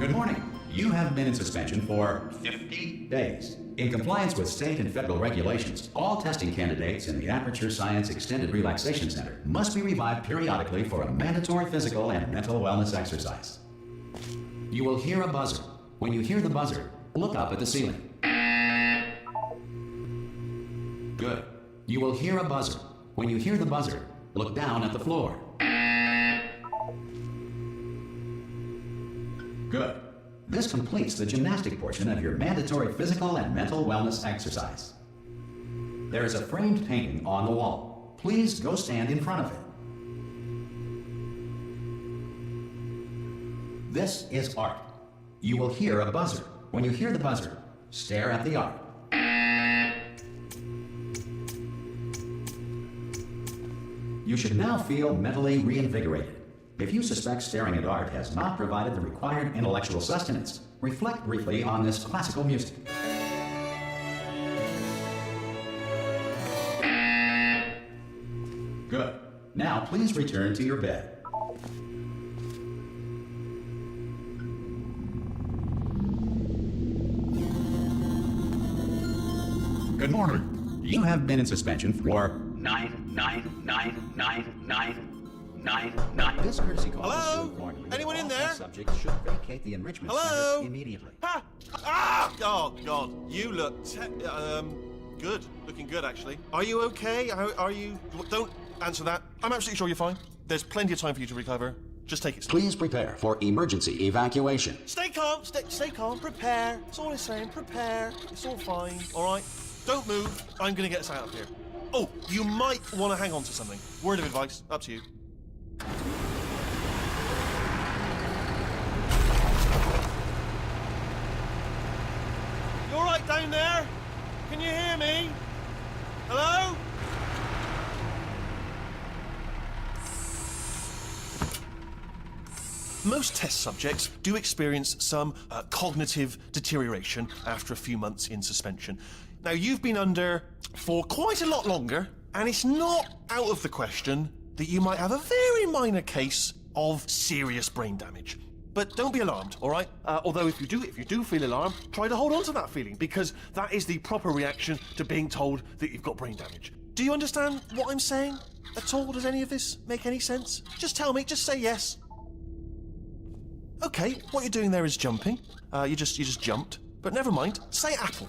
Good morning. You have been in suspension for 50 days. In compliance with state and federal regulations, all testing candidates in the Aperture Science Extended Relaxation Center must be revived periodically for a mandatory physical and mental wellness exercise. You will hear a buzzer. When you hear the buzzer, look up at the ceiling. Good. You will hear a buzzer. When you hear the buzzer, look down at the floor. Good. This completes the gymnastic portion of your mandatory physical and mental wellness exercise. There is a framed painting on the wall. Please go stand in front of it. This is art. You will hear a buzzer. When you hear the buzzer, stare at the art. You should now feel mentally reinvigorated. If you suspect staring at art has not provided the required intellectual sustenance, reflect briefly on this classical music. Good. Now please return to your bed. Good morning. You have been in suspension for 9999999. This courtesy call is to inform you. Anyone in there? Subjects should vacate the enrichment center immediately. Ha! Ah! Oh God, you look good. Looking good, actually. Are you okay? Are you? Don't answer that. I'm absolutely sure you're fine. There's plenty of time for you to recover. Just take it slow. Please prepare for emergency evacuation. Stay calm. Stay calm. Prepare. That's all I'm saying. Prepare. It's all fine. All right. Don't move. I'm gonna get us out of here. Oh, you might want to hang on to something. Word of advice. Up to you. You all right down there? Can you hear me? Hello? Most test subjects do experience some cognitive deterioration after a few months in suspension. Now, you've been under for quite a lot longer, and it's not out of the question that you might have a very minor case of serious brain damage. But don't be alarmed, all right? Although if you do feel alarmed, try to hold on to that feeling, because that is the proper reaction to being told that you've got brain damage. Do you understand what I'm saying at all? Does any of this make any sense? Just tell me, just say yes. Okay, what you're doing there is jumping. You just jumped. But never mind. Say apple.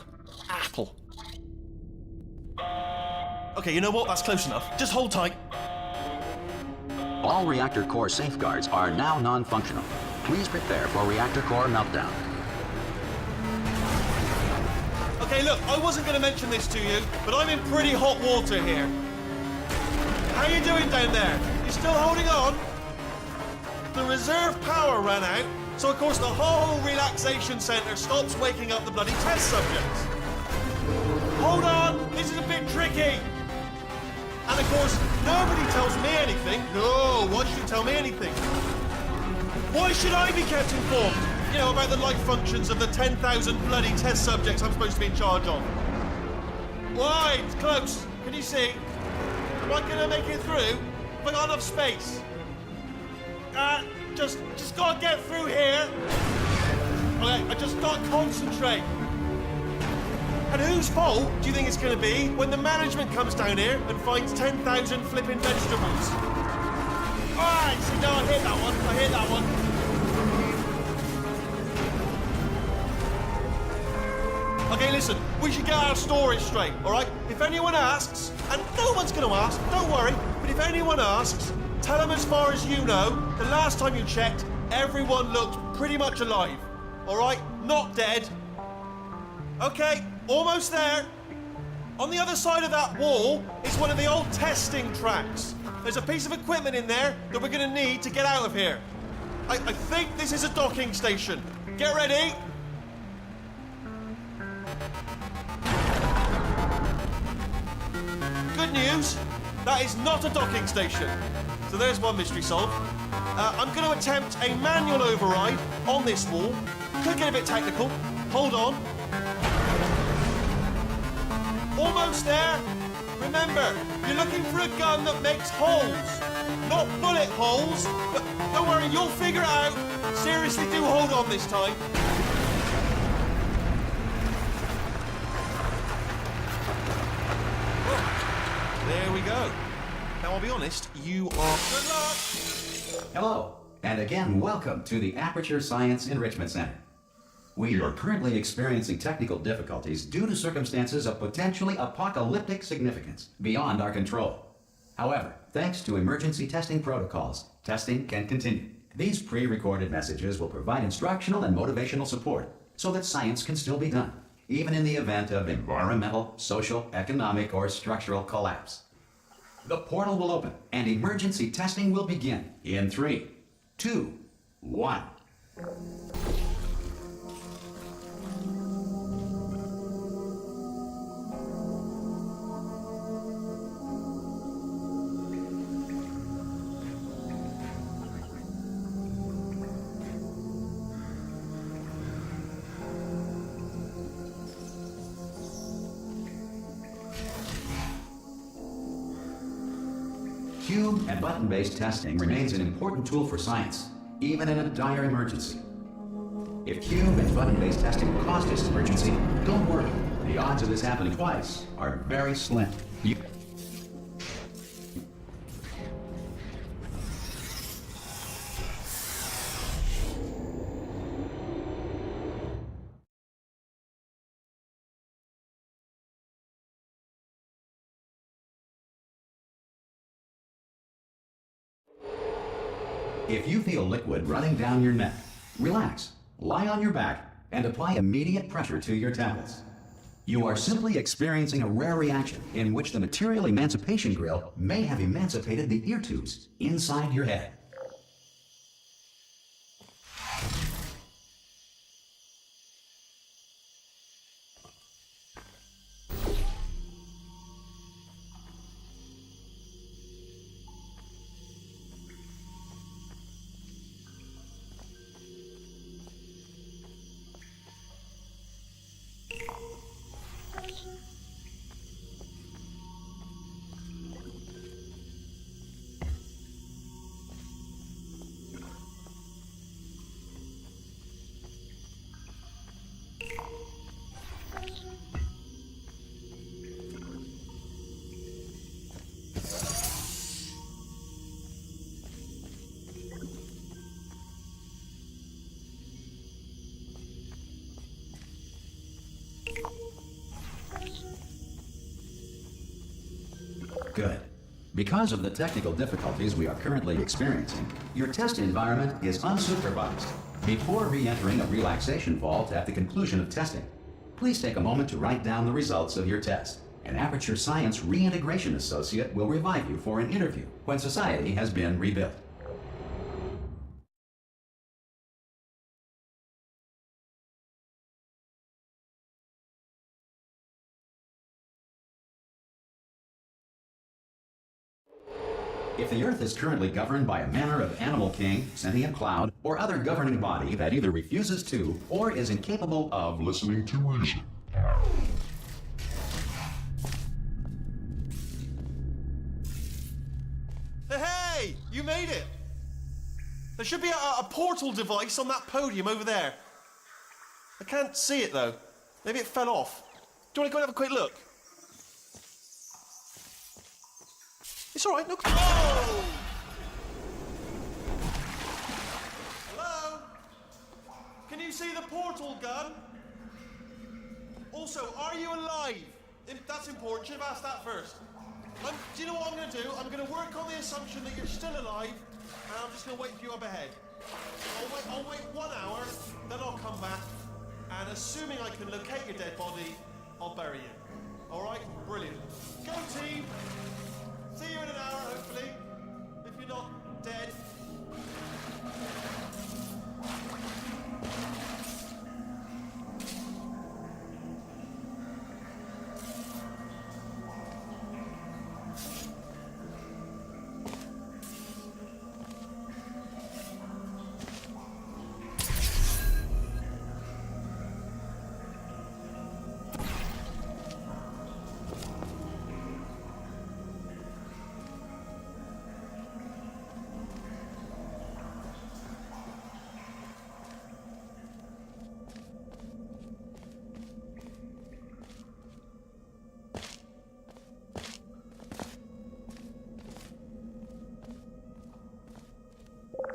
Apple. Okay, you know what? That's close enough. Just hold tight. All reactor core safeguards are now non-functional. Please prepare for reactor core meltdown. Okay, look, I wasn't going to mention this to you, but I'm in pretty hot water here. How you doing down there? You still holding on? The reserve power ran out, so of course the whole relaxation centre stops waking up the bloody test subjects. Hold on, this is a bit tricky. And of course, nobody tells me anything. No, why should you tell me anything? Why should I be kept informed? You know, about the life functions of the 10,000 bloody test subjects I'm supposed to be in charge of. Why? It's close. Can you see? Am I gonna make it through? Have I got enough space? Just gotta get through here. Okay, I just gotta concentrate. And whose fault do you think it's gonna be when the management comes down here and finds 10,000 flipping vegetables? Alright, see, no, I hit that one. Okay, listen, we should get our stories straight, alright? If anyone asks, and no one's gonna ask, don't worry, but if anyone asks, tell them as far as you know, the last time you checked, everyone looked pretty much alive. All right? Not dead. Okay, almost there. On the other side of that wall is one of the old testing tracks. There's a piece of equipment in there that we're going to need to get out of here. I think this is a docking station. Get ready. Good news, that is not a docking station. So there's one mystery solved. I'm going to attempt a manual override on this wall. Could get a bit technical. Hold on. Almost there. Remember, you're looking for a gun that makes holes, not bullet holes. But don't worry, you'll figure it out. Seriously, do hold on this time. There we go. Now, I'll be honest, you are... Good luck! Hello, and again, welcome to the Aperture Science Enrichment Center. We are currently experiencing technical difficulties due to circumstances of potentially apocalyptic significance beyond our control. However, thanks to emergency testing protocols, testing can continue. These pre-recorded messages will provide instructional and motivational support so that science can still be done, even in the event of environmental, social, economic, or structural collapse. The portal will open and emergency testing will begin in 3, 2, 1. Cube and button-based testing remains an important tool for science, even in a dire emergency. If cube and button-based testing will cause this emergency, don't worry. The odds of this happening twice are very slim. If you feel liquid running down your neck, relax, lie on your back, and apply immediate pressure to your temples. You are simply experiencing a rare reaction in which the material emancipation grill may have emancipated the ear tubes inside your head. Good. Because of the technical difficulties we are currently experiencing, your test environment is unsupervised. Before re-entering a relaxation vault at the conclusion of testing, please take a moment to write down the results of your test. An Aperture Science Reintegration Associate will revive you for an interview when society has been rebuilt. If the Earth is currently governed by a manner of animal king, sentient cloud, or other governing body that either refuses to or is incapable of listening to reason. Hey! You made it! There should be a portal device on that podium over there. I can't see it though. Maybe it fell off. Do you want to go and have a quick look? It's all right. No. Oh! Hello? Can you see the portal gun? Also, are you alive? That's important. Should have asked that first. Do you know what I'm going to do? I'm going to work on the assumption that you're still alive, and I'm just going to wait for you up ahead. I'll wait 1 hour, then I'll come back, and assuming I can locate your dead body, I'll bury you. All right? Brilliant. Go team! See you in an hour, hopefully, if you're not dead.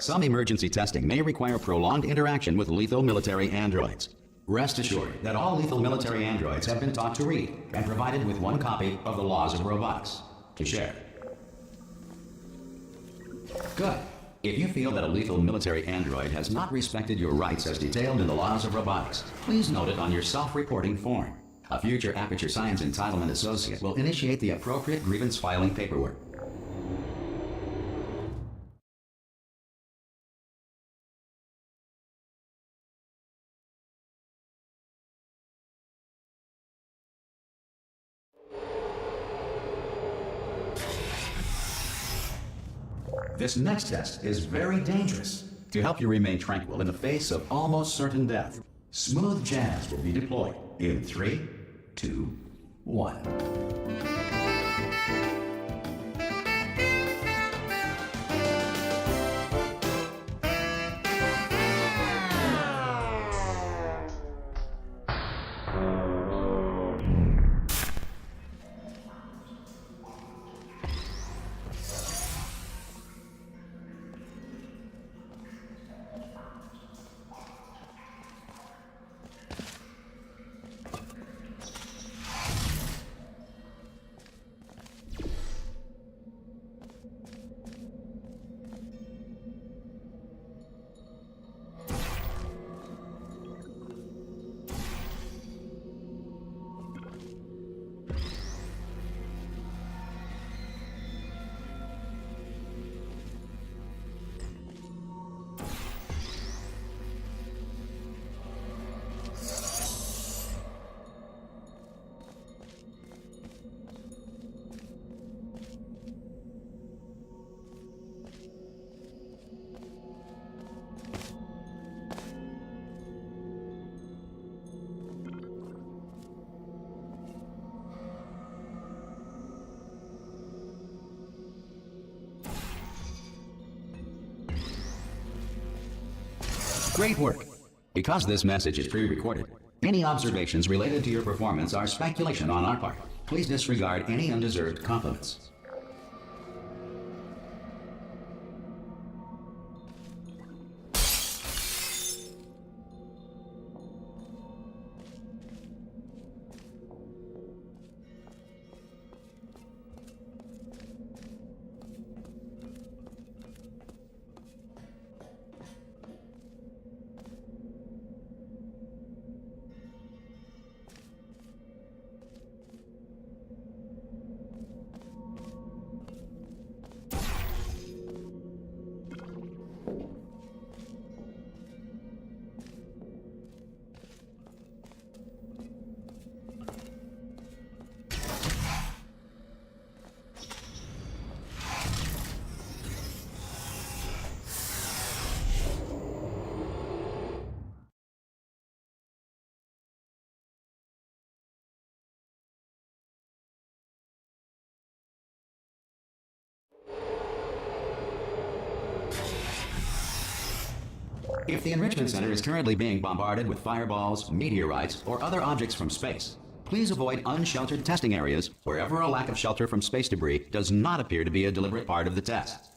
Some emergency testing may require prolonged interaction with lethal military androids. Rest assured that all lethal military androids have been taught to read and provided with one copy of the Laws of Robotics to share. Good. If you feel that a lethal military android has not respected your rights as detailed in the Laws of Robotics, please note it on your self-reporting form. A future Aperture Science Entitlement Associate will initiate the appropriate grievance filing paperwork. This next test is very dangerous. To help you remain tranquil in the face of almost certain death, smooth jazz will be deployed in 3, 2, 1. Great work. Because this message is pre-recorded, any observations related to your performance are speculation on our part. Please disregard any undeserved compliments. If the Enrichment Center is currently being bombarded with fireballs, meteorites, or other objects from space, please avoid unsheltered testing areas wherever a lack of shelter from space debris does not appear to be a deliberate part of the test.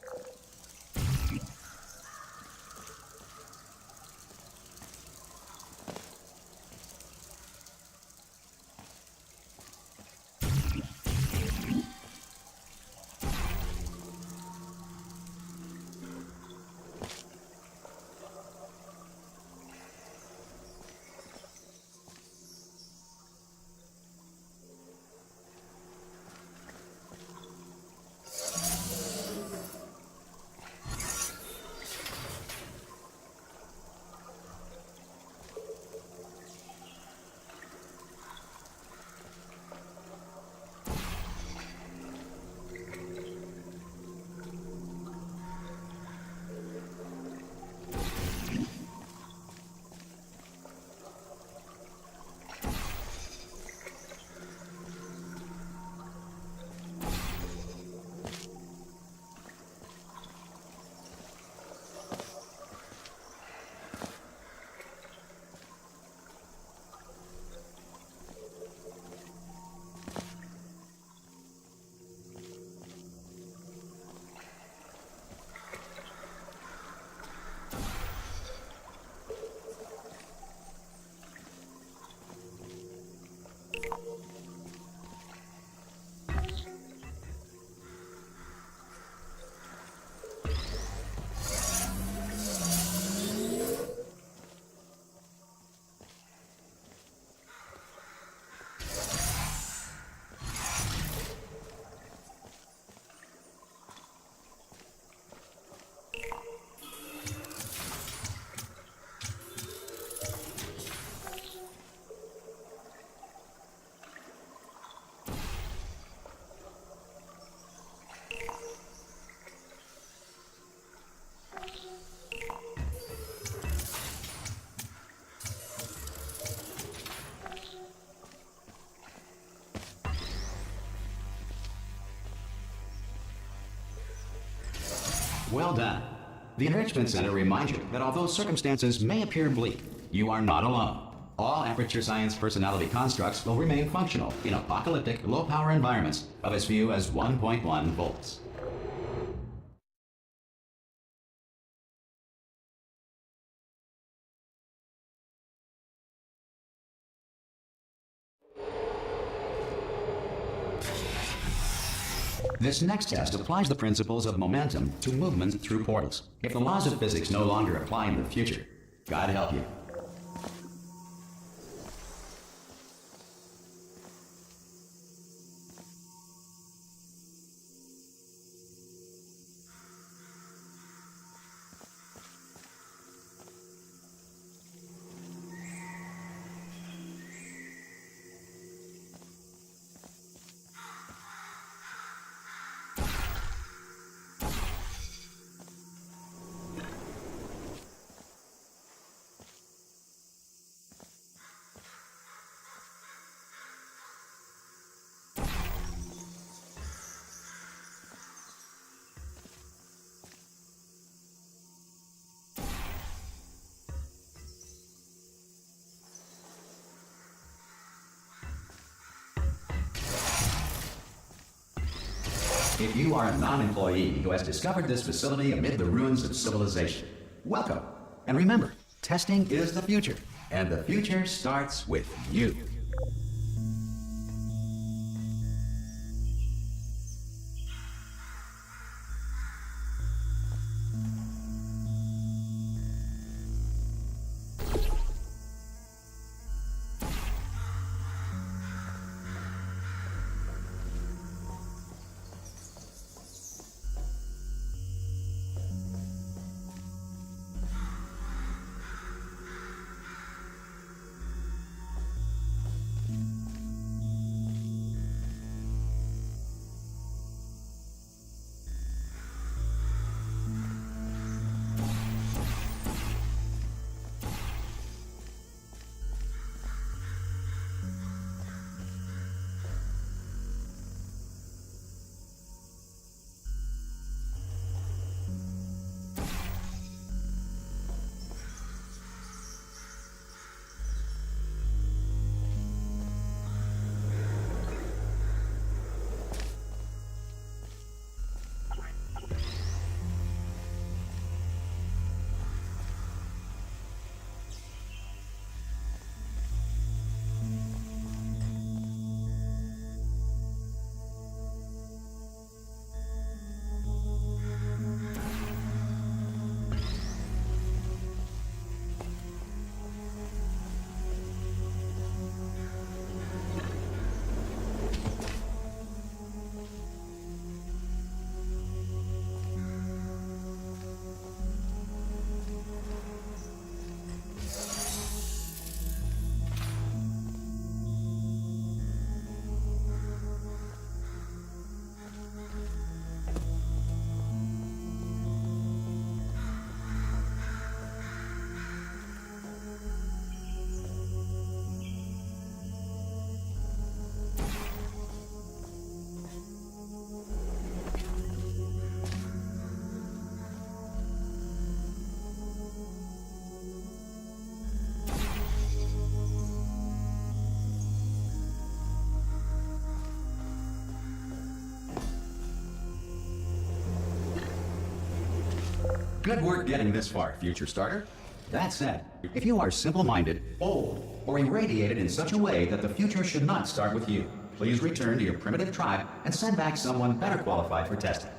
Well done. The Enrichment Center reminds you that although circumstances may appear bleak, you are not alone. All Aperture Science personality constructs will remain functional in apocalyptic, low-power environments of as few as 1.1 volts. This next test applies the principles of momentum to movement through portals. If the laws of physics no longer apply in the future, God help you. If you are a non-employee who has discovered this facility amid the ruins of civilization, welcome. And remember, testing is the future, and the future starts with you. Good work getting this far, future starter. That said, if you are simple-minded, bold, or irradiated in such a way that the future should not start with you, please return to your primitive tribe and send back someone better qualified for testing.